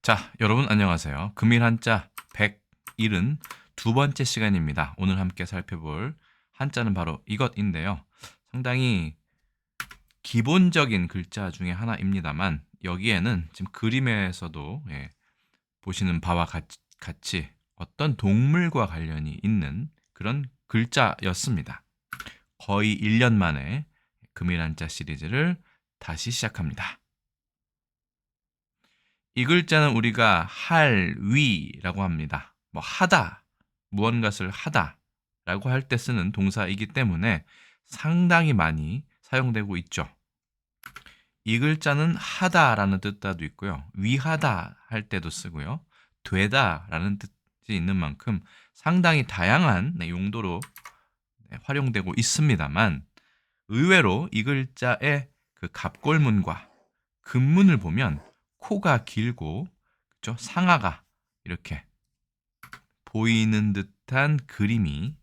자, 여러분 안녕하세요. 금일 한자 172번째 시간입니다. 오늘 함께 살펴볼 한자는 바로 이것인데요. 상당히 기본적인 글자 중에 하나입니다만 여기에는 지금 그림에서도 보시는 바와 같이 어떤 동물과 관련이 있는 그런 글자였습니다. 거의 1년 만에 금일 한자 시리즈를 다시 시작합니다. 이 글자는 우리가 할위라고 합니다. 하다, 무언가를 하다라고 할 때 쓰는 동사이기 때문에 상당히 많이 사용되고 있죠. 이 글자는 하다라는 뜻도 있고요. 위하다 할 때도 쓰고요. 되다라는 뜻이 있는 만큼 상당히 다양한 용도로 활용되고 있습니다만 의외로 이 글자의 그 갑골문과 근문을 보면 코가 길고 그렇죠? 상아가 이렇게 보이는 듯한 그림이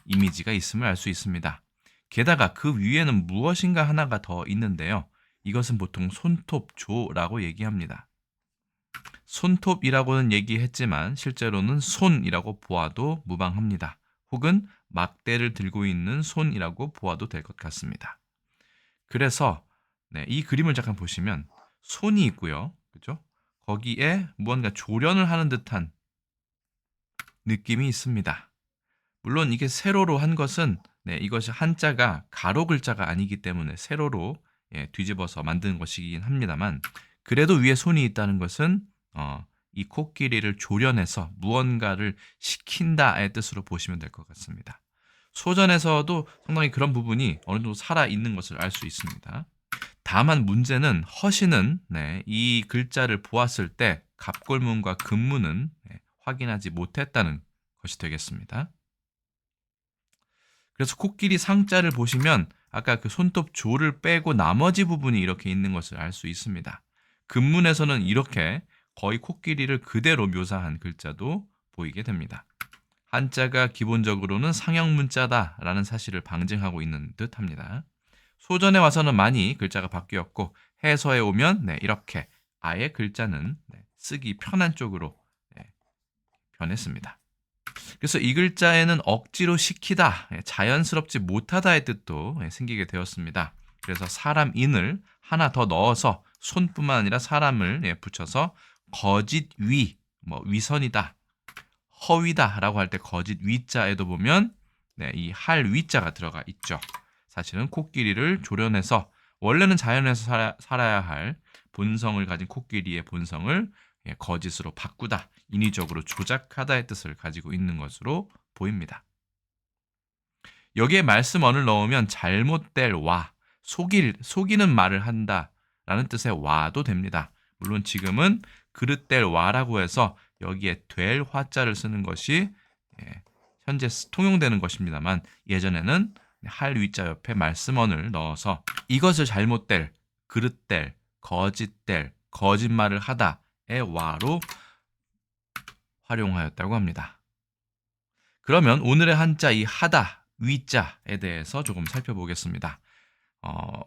이미지가 있음을 알 수 있습니다. 게다가 그 위에는 무엇인가 하나가 더 있는데요. 이것은 보통 손톱조라고 얘기합니다. 손톱이라고는 얘기했지만 실제로는 손이라고 보아도 무방합니다. 혹은 막대를 들고 있는 손이라고 보아도 될 것 같습니다. 그래서 이 그림을 잠깐 보시면 손이 있고요. 그죠? 거기에 무언가 조련을 하는 듯한 느낌이 있습니다. 물론 이게 세로로 한 것은 이것이 한자가 가로 글자가 아니기 때문에 세로로 뒤집어서 만든 것이긴 합니다만 그래도 위에 손이 있다는 것은 이 코끼리를 조련해서 무언가를 시킨다의 뜻으로 보시면 될 것 같습니다. 소전에서도 상당히 그런 부분이 어느 정도 살아있는 것을 알 수 있습니다. 다만 문제는 허시는 이 글자를 보았을 때 갑골문과 근문은 확인하지 못했다는 것이 되겠습니다. 그래서 코끼리 상자를 보시면 아까 그 손톱 조를 빼고 나머지 부분이 이렇게 있는 것을 알 수 있습니다. 근문에서는 이렇게 거의 코끼리를 그대로 묘사한 글자도 보이게 됩니다. 한자가 기본적으로는 상형문자다라는 사실을 방증하고 있는 듯합니다. 소전에 와서는 많이 글자가 바뀌었고 해서에 오면 이렇게 아예 글자는 쓰기 편한 쪽으로 변했습니다. 그래서 이 글자에는 억지로 시키다, 자연스럽지 못하다의 뜻도 생기게 되었습니다. 그래서 사람 인을 하나 더 넣어서 손뿐만 아니라 사람을 붙여서 거짓 위, 위선이다, 허위다라고 할 때 거짓 위자에도 보면 이 할 위자가 들어가 있죠. 사실은 코끼리를 조련해서 원래는 자연에서 살아야 할 본성을 가진 코끼리의 본성을 거짓으로 바꾸다, 인위적으로 조작하다의 뜻을 가지고 있는 것으로 보입니다. 여기에 말씀언을 넣으면 잘못될 와, 속이는 말을 한다라는 뜻의 와도 됩니다. 물론 지금은 그릇될 와라고 해서 여기에 될 화자를 쓰는 것이 현재 통용되는 것입니다만 예전에는 할 위자 옆에 말씀언을 넣어서 이것을 잘못될, 그릇될, 거짓될, 거짓말을 하다의 와로 활용하였다고 합니다. 그러면 오늘의 한자 이 하다, 위자에 대해서 조금 살펴보겠습니다.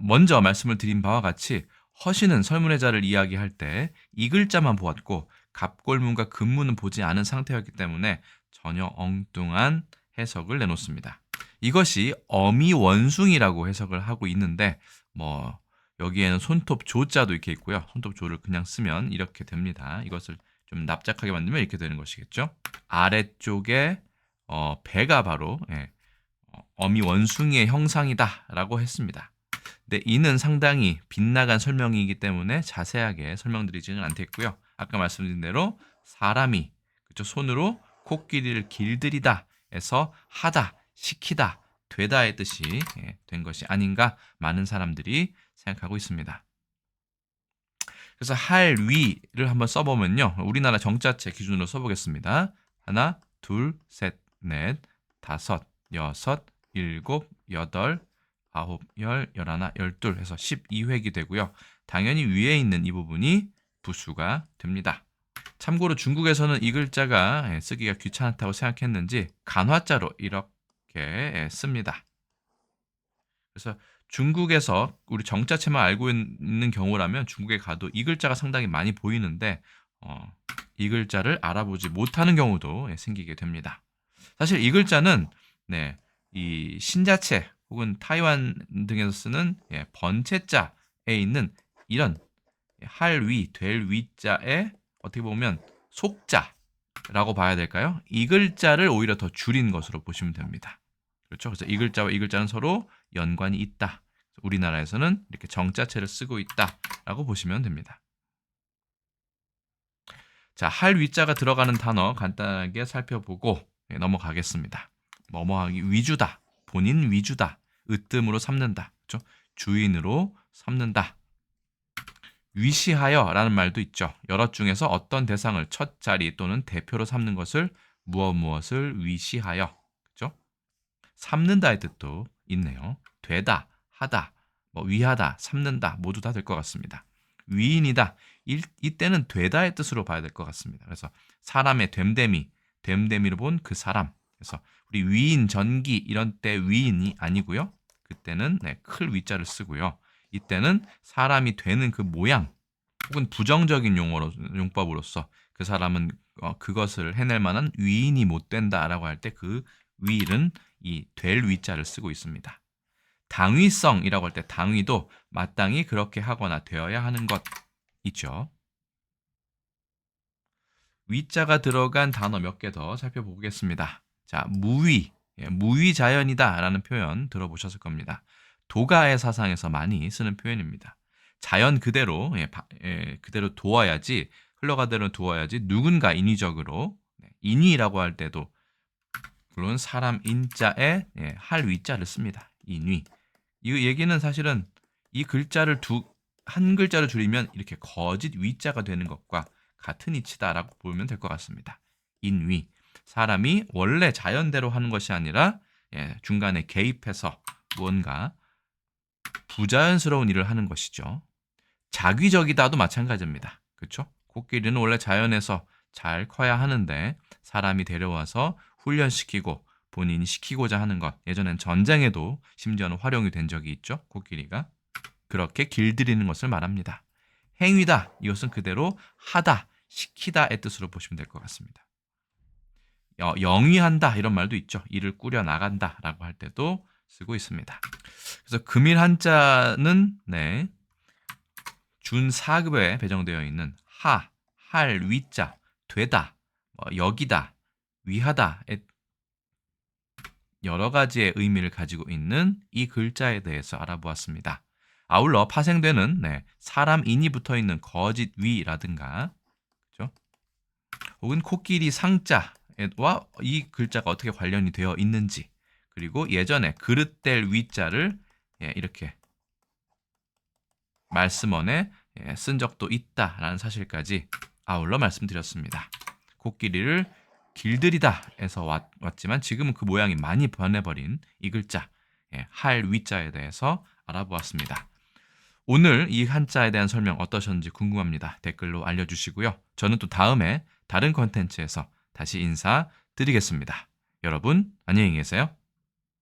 먼저 말씀을 드린 바와 같이 허시는 설문의 자를 이야기할 때 이 글자만 보았고 갑골문과 근문은 보지 않은 상태였기 때문에 전혀 엉뚱한 해석을 내놓습니다. 이것이 어미원숭이라고 해석을 하고 있는데 여기에는 손톱 조자도 이렇게 있고요. 손톱 조를 그냥 쓰면 이렇게 됩니다. 이것을 좀 납작하게 만들면 이렇게 되는 것이겠죠. 아래쪽에 배가 바로 어미원숭이의 형상이다라고 했습니다. 근데 이는 상당히 빗나간 설명이기 때문에 자세하게 설명드리지는 않겠고요. 아까 말씀드린 대로 사람이 손으로 코끼리를 길들이다 해서 하다, 시키다, 되다의 뜻이 된 것이 아닌가 많은 사람들이 생각하고 있습니다. 그래서 할 위를 한번 써보면요. 우리나라 정자체 기준으로 써보겠습니다. 하나, 둘, 셋, 넷, 다섯, 여섯, 일곱, 여덟, 아홉, 열, 열하나, 열둘 해서 12획이 되고요. 당연히 위에 있는 이 부분이 부수가 됩니다. 참고로 중국에서는 이 글자가 쓰기가 귀찮다고 생각했는지 간화자로 이렇게 씁니다. 그래서 중국에서 우리 정자체만 알고 있는 경우라면 중국에 가도 이 글자가 상당히 많이 보이는데 이 글자를 알아보지 못하는 경우도 생기게 됩니다. 사실 이 글자는 이 신자체 혹은 타이완 등에서 쓰는 번체자에 있는 이런 할 위, 될 위자에 어떻게 보면 속자라고 봐야 될까요? 이 글자를 오히려 더 줄인 것으로 보시면 됩니다. 그렇죠? 그래서 이 글자와 이 글자는 서로 연관이 있다. 우리나라에서는 이렇게 정자체를 쓰고 있다라고 보시면 됩니다. 자, 할 위자가 들어가는 단어 간단하게 살펴보고 넘어가겠습니다. 뭐뭐하기 위주다, 본인 위주다, 으뜸으로 삼는다, 그렇죠? 주인으로 삼는다. 위시하여라는 말도 있죠. 여럿 중에서 어떤 대상을 첫 자리 또는 대표로 삼는 것을 무엇을 위시하여, 그렇죠? 삼는다의 뜻도 있네요. 되다, 하다, 위하다, 삼는다 모두 다 될 것 같습니다. 위인이다. 이때는 되다의 뜻으로 봐야 될 것 같습니다. 그래서 사람의 됨됨이로 본 그 사람. 그래서 우리 위인, 전기 이런 때 위인이 아니고요. 그때는 클 위자를 쓰고요. 이때는 사람이 되는 그 모양 혹은 부정적인 용법으로서 그 사람은 그것을 해낼 만한 위인이 못 된다라고 할 때 그 위일은 이 될 위자를 쓰고 있습니다. 당위성이라고 할 때 당위도 마땅히 그렇게 하거나 되어야 하는 것 있죠. 위자가 들어간 단어 몇 개 더 살펴보겠습니다. 자, 무위자연이다 라는 표현 들어보셨을 겁니다. 도가의 사상에서 많이 쓰는 표현입니다. 자연 그대로 그대로 두어야지, 흘러가대로 두어야지 누군가 인위적으로, 인위라고 할 때도 물론 사람 인자에 할 위자를 씁니다. 인위. 이 얘기는 사실은 이 글자를 한 글자를 줄이면 이렇게 거짓 위자가 되는 것과 같은 이치다라고 보면 될 것 같습니다. 인위. 사람이 원래 자연대로 하는 것이 아니라 중간에 개입해서 무언가 부자연스러운 일을 하는 것이죠. 자기적이다도 마찬가지입니다. 그렇죠? 코끼리는 원래 자연에서 잘 커야 하는데 사람이 데려와서 훈련시키고 본인이 시키고자 하는 것. 예전엔 전쟁에도 심지어는 활용이 된 적이 있죠. 코끼리가. 그렇게 길들이는 것을 말합니다. 행위다. 이것은 그대로 하다, 시키다의 뜻으로 보시면 될 것 같습니다. 영위한다 이런 말도 있죠. 일을 꾸려 나간다라고 할 때도 쓰고 있습니다. 그래서 금일 한자는 준 4급에 배정되어 있는 하, 할, 위자, 되다, 여기다, 위하다의 여러 가지의 의미를 가지고 있는 이 글자에 대해서 알아보았습니다. 아울러 파생되는 사람 인이 붙어 있는 거짓 위라든가, 그렇죠? 혹은 코끼리 상자와 이 글자가 어떻게 관련이 되어 있는지, 그리고 예전에 그릇될 위자를 이렇게 말씀원에 쓴 적도 있다라는 사실까지 아울러 말씀드렸습니다. 코끼리를 길들이다에서 왔지만 지금은 그 모양이 많이 변해버린 이 글자 할 위자에 대해서 알아보았습니다. 오늘 이 한자에 대한 설명 어떠셨는지 궁금합니다. 댓글로 알려주시고요. 저는 또 다음에 다른 컨텐츠에서 다시 인사드리겠습니다. 여러분 안녕히 계세요.